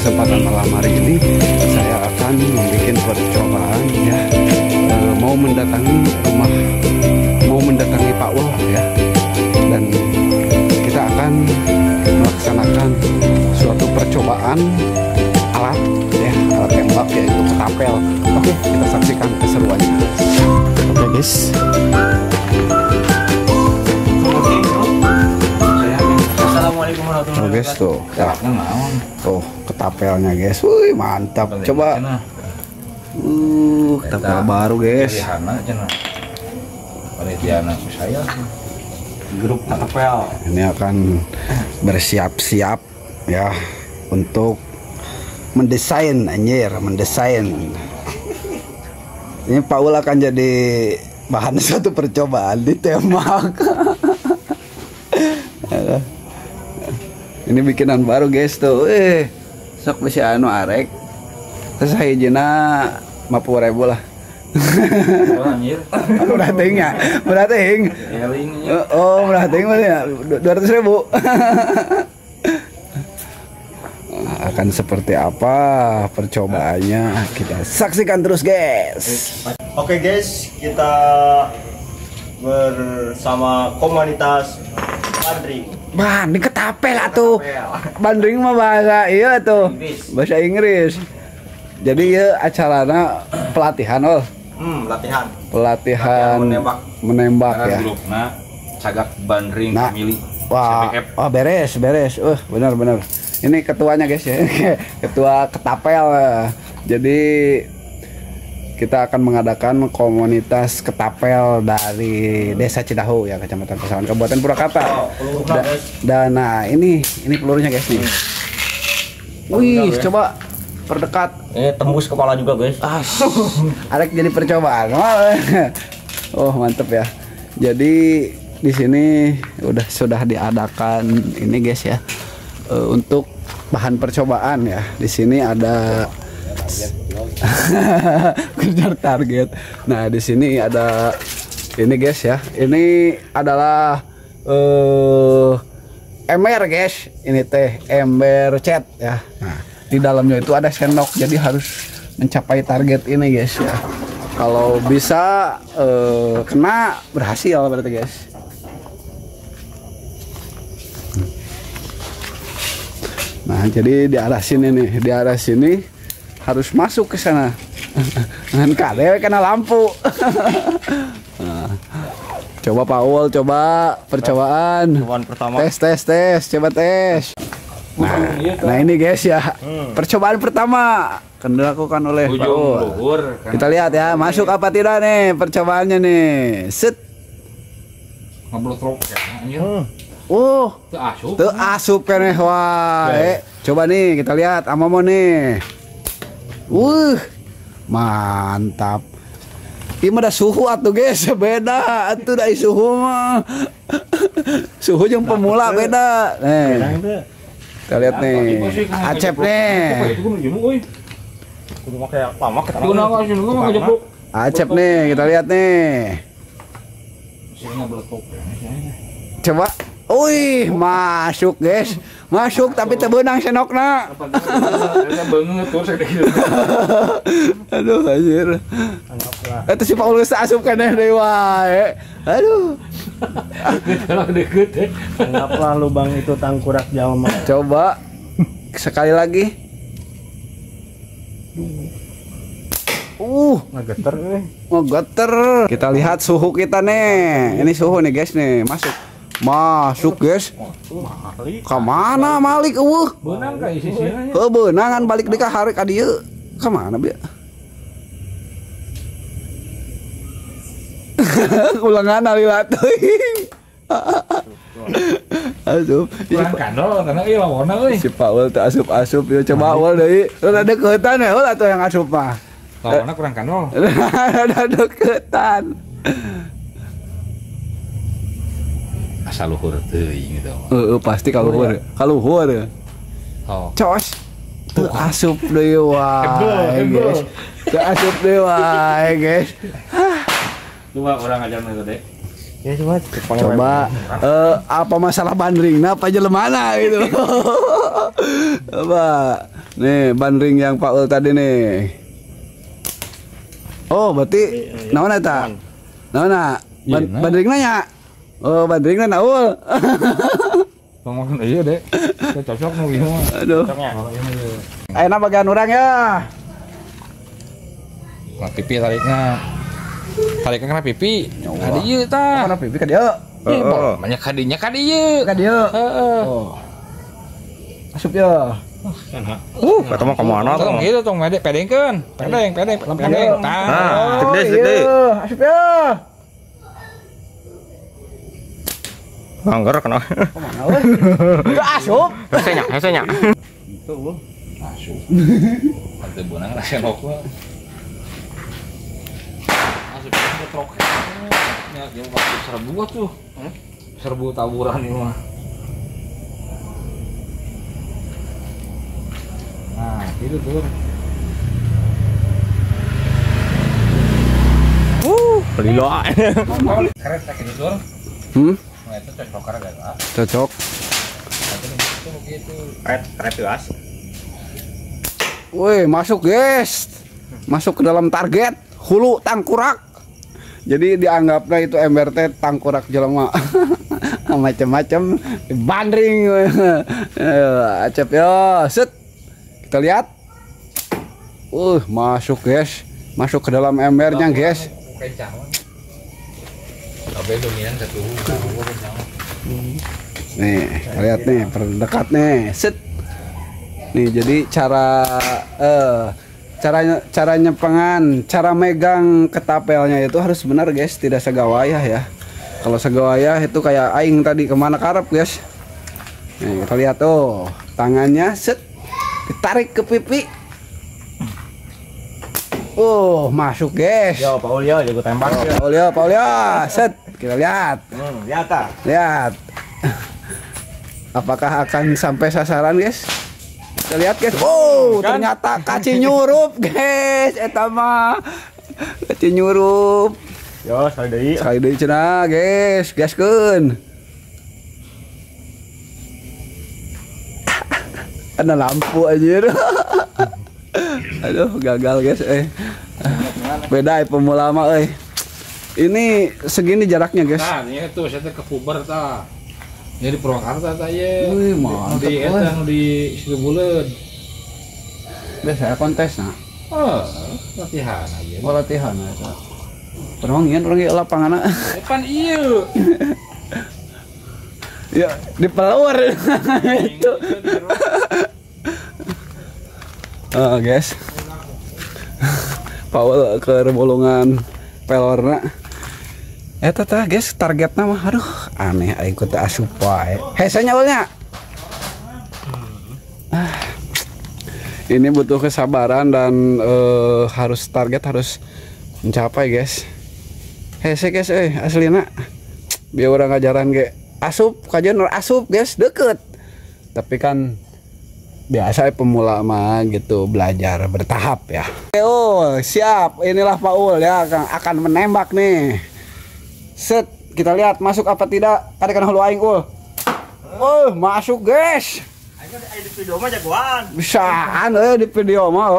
kesempatan malam hari ini saya akan membuat percobaan ya, mau mendatangi Pak Wol ya, dan kita akan melaksanakan suatu percobaan alat tembak, yaitu ketapel. Oke, kita saksikan keseruannya. Oke guys. Assalamualaikum warahmatullahi wabarakatuh. Guys tuh, ya. Tuh ketapelnya guys. Wih, mantap. Coba. Ketapel baru guys. Saya grup ketapel. Ini akan bersiap-siap ya untuk mendesain. Ini Paul akan jadi bahan satu percobaan ditembak. Ini bikinan baru guys tuh. Sok bisa anu arek. Terus hijina 50.000 lah. Oh anjir. Berating. Oh, berating ya 200.000. Akan seperti apa percobaannya, kita saksikan terus guys. Oke guys, kita bersama komunitas Bandring. Bandring ketapel atuh. Bandring mah bahasa iya tuh. Bahasa Inggris. Jadi ya acarana pelatihan pelatihan menembak ya. Grupna Cagak Bandring Family. Wah, beres. Benar. Ini ketuanya guys ya. Ketua ketapel. Jadi kita akan mengadakan komunitas ketapel dari Desa Cidahu ya, Kecamatan Pasaman, Kabupaten Purwakarta. Dan nah ini pelurunya guys nih. Wih, coba perdekat. Tembus kepala juga guys. Arek jadi percobaan. Oh, mantep ya. Jadi di sini sudah diadakan ini guys ya. Untuk bahan percobaan ya. Di sini ada kejar target. Nah, di sini ada ini guys ya. Ini adalah ember guys. Ini teh ember cat ya. Nah, di dalamnya itu ada sendok, jadi harus mencapai target ini guys ya. Kalau bisa kena berhasil berarti guys. Nah, jadi di arah sini harus masuk ke sana. Dengan kade kena lampu. Nah, coba Paul, coba percobaan. Pertama. Tes, coba tes. Nah ini guys ya, percobaan pertama akan dilakukan oleh Paul. Kita lihat ya, masuk apa tidak nih percobaannya nih. Set. Teu asup keneh wae. Coba nih kita lihat Amamo nih. Mantap. Ini mah ada suhu atuh guys, beda atuh dari suhu mah. Suhu yang pemula beda. Nih. Kita lihat nih, Acep nih. Acep nih, kita lihat nih. Coba. Wih, masuk guys. Masuk tapi tebenang senokna. Aduh anjir. Itu si Paul geus asup keneh deui wae. Aduh. Anggaplah lubang itu tangkurak jalma. Coba sekali lagi. Ngegeter. Kita lihat suhu kita nih. Ini suhu nih guys nih. Masuk guys. Kemana Malik Benang ka isi-isina. Benangan balik di kahari ka dieu. Kemana bieu? Ulangan alila teuing. Asup. Kurang kandol karena ieu lawana euy. Si Paul teu asup-asup ya, coba awal deui. Rada deukeutan ya ulah atuh yang asup mah. Lawana kurang kandol. Rada deukeutan. Asal luhur teuing gitu. Pasti kaluhur. Oh. Cos. Teu asup deui wae guys. Teu asup deui wae guys. Coba orang ajar itu deh. Ya Coba apa masalah bandring apa jelemana gitu. Coba Nih, bandring yang Pak Ul tadi nih. Oh, berarti naon eta? Naon na? Bandring nanya. Oh, bandring na Ul. Ngomong iya deh. Cocok nu ieu mah. Aduh. Ayeuna bagian urang ya. Nah, pipi tariknya. Tariknya kena pipi. Ka dieu tah. Kana pipi ka dieu. Banyak kadinya ka dieu. Ka dieu. Heeh. Oh. Asup ya. Kata mah kemana tuh? Tong gitu tong pedengkeun. Pedeng. Tah. Gede, gede. Asup ya. Anggar kena. Kemana weh? Enggak asup. Hesenya. Tuh. Asup. Ante beunang rasenok mah. Asup ke trok. Ya, dia waktu serbu tuh. Serbu taburan ini mah. Nah, gitu tuh. Lila. Keren tak ini tuh. Nah, itu cocok karena enggak. Cocok. Itu begitu. Kret tuas. Woi, masuk guys. Masuk ke dalam target hulu tangkurak. Jadi dianggapnya itu MRT tangkurak jelema. Macam-macam bandring. Acep ya, set. Kita lihat. Masuk guys. Masuk ke dalam embernya guys. Kencang. Tapi dominan satu. Nih, kita lihat nih, perdekat nih. Set. Nih, jadi cara nyepengan, cara megang ketapelnya itu harus benar guys, tidak segawayah ya. Kalau segawayah itu kayak aing tadi kemana karep guys. Nih, kita lihat tuh, tangannya set. Ditarik ke pipi. Masuk guys. Yo, Paul ya, jago tembak. Paul ya, set. Kita lihat. Lihat ah. Lihat. Apakah akan sampai sasaran guys? Kita lihat guys. Ternyata kaci nyurup guys. Eta mah kaci nyurup. Yo, sekali deui cenah guys. Gaskeun. Ada lampu anjir. Aduh, gagal guys Beda pemula mah Ini segini jaraknya guys. Nah, ini tuh saya ke Puber tah. Ini di Purwakarta tah ye. Wih, mantap. Di eta di Situ Buleud. Biasa kontes nah. Latihan aja. Latihan eta. Perwangian urang ge lapanganna. Depan ieu. Ya, di pelawar. Itu. Guys. Paul ke bolongan pelorna. Eta tah guys, targetna mah aduh aneh aing ku teh asup wae. Hesenya ulnya. Ini butuh kesabaran dan target harus mencapai guys. Hese guys aslina. Biar orang ngajaran ge asup kajian asup guys deket. Tapi kan biasa pemula mah gitu belajar bertahap ya. Siap, inilah Paul ya akan menembak nih. Set, kita lihat masuk apa tidak. Tarikan hulu aing ul. Masuk guys. Di video mah jagoan. Bisaan di video mah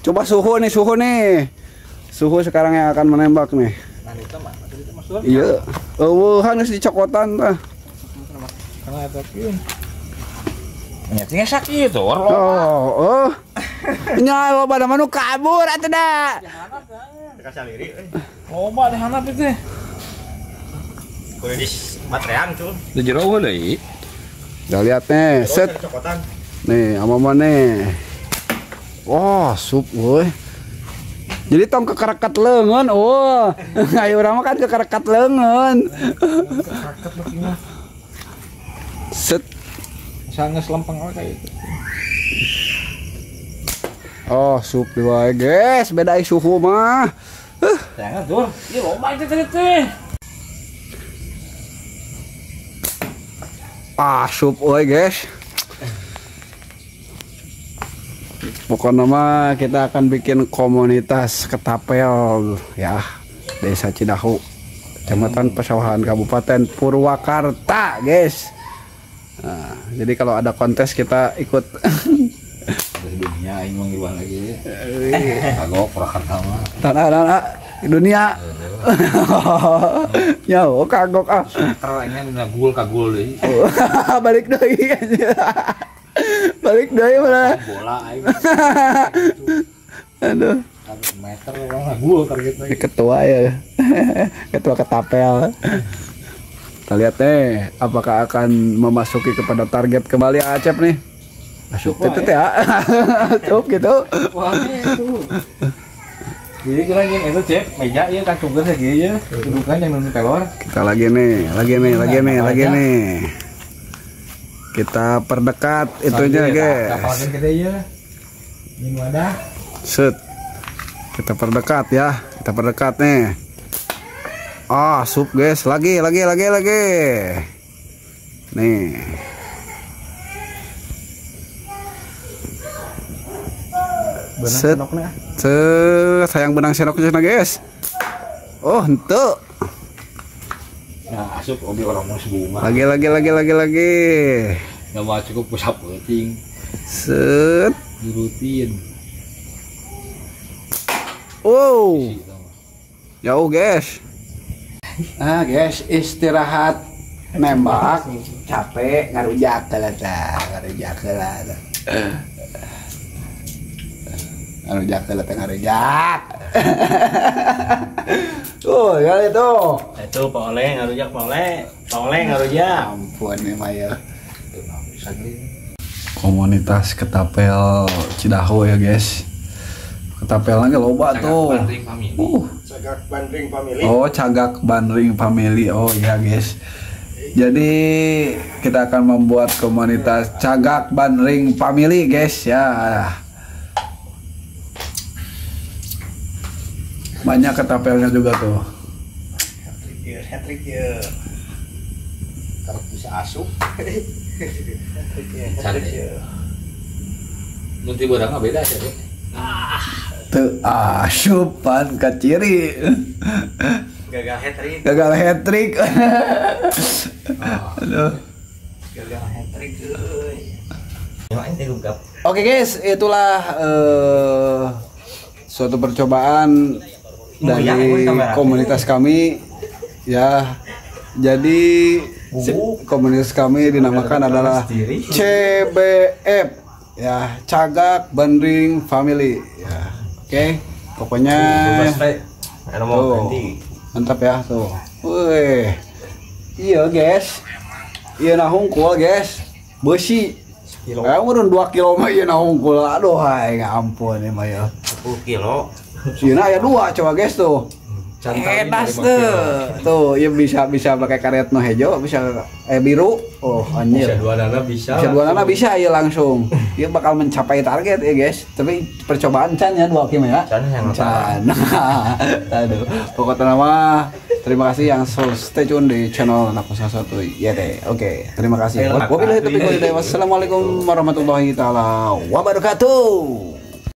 Coba suhu nih. Suhu sekarang yang akan menembak nih. Iya. Harus dicokotan tah. Karena ada pun. Nyatanya sakit tuh. Nyawa pada manu kabur atuh da. Dikasih liri. Loba deh hanap itu. Kudu dis matrean cuy. Di jero deui. Udah lihat nih, set. Nih, ama nih. Wah, sup woi. Jadi tong kekerekat leungeun. Ayo urang mah kan kekerekat leungeun. Set. Sangat lempeng kayak itu. Sup di wae guys, beda suhu mah. Jangan tuh. Ini loba itu teh. Sup oi guys. Pokoknya mah kita akan bikin komunitas ketapel ya. Desa Cidahu, Kecamatan Pesawahan, Kabupaten Purwakarta guys. Nah, jadi kalau ada kontes kita ikut. Dari dunia ini mah gimana lagi. Kagok Purwakarta mah. Tanah dunia. Ya, kagok ah. Terangnya kagul deui. Balik deui aja. Balik deui mana? Bola aing. Aduh. Meter orang kagul target lagi. Ketua ya. Ketua ketapel. Kita lihat nih, apakah akan memasuki kepada target kembali Acep nih? Masuk itu teh ya. Cukup gitu. Wah, itu. Jadi kira yang itu cek meja ya kan cungker segini ya. Dudukan yang nonton telur. Kita lagi nih. Kita perdekat itunya, guys. Kapalkan gede ya. Ini ada. Set. Kita perdekat ya. Kita perdekat nih. Ah, sup guys. Lagi. Nih. Set. Sayang benang senoknya guys. Oh, henteu. Nah, asup obi orang mau sebunga. Lagi. Nggak mau cukup pusap penting. Set. Dirutin. Wow. Jauh guys. Nah guys, istirahat nembak capek ngarujak lah ngarujak tuh ya itu Pak Oleh ngarujak. ampun nih Maya. Komunitas ketapel Cidaho ya guys. Ketapelnya loba tuh. Cagak Bandring Family. Oh, Cagak Bandring Family. Oh iya guys. Jadi kita akan membuat komunitas Cagak Bandring Family guys ya. Banyak ketapelnya juga tuh. Hat-trick ya. Kalau bisa asup. Nanti barangnya beda aja deh. Tuh asupan ke ciri. Gagal hat trick. Aduh. Gagal hat trick euy. Nyobain teh gugap. Oke guys, itulah suatu percobaan dari komunitas kami ya. Jadi komunitas kami dinamakan adalah CBF ya, Cagak Bandring Family ya. Oke, pokoknya tuh, mantap ya tuh. Wih, iya guys, iya nah hungkul guys, besi. Urun 2 kilo mah iya nah hungkul. Aduh, hai ngampun ya mah ya. 10 kilo. Iya ya 2 coba guys tuh. Edas tuh, iya bisa pakai karet no hejo, bisa biru. Oh anjir. Bisa dua nana bisa ya langsung. Dia bakal mencapai target ya guys. Tapi percobaan can ya 2 kilo ya. Can. Aduh, pokoknya nama terima kasih yang stay tune di channel Anak Usaha Satu ya deh. Oke, terima kasih. Wabillahi taufiq wal hidayah. Wassalamualaikum warahmatullahi taala wabarakatuh.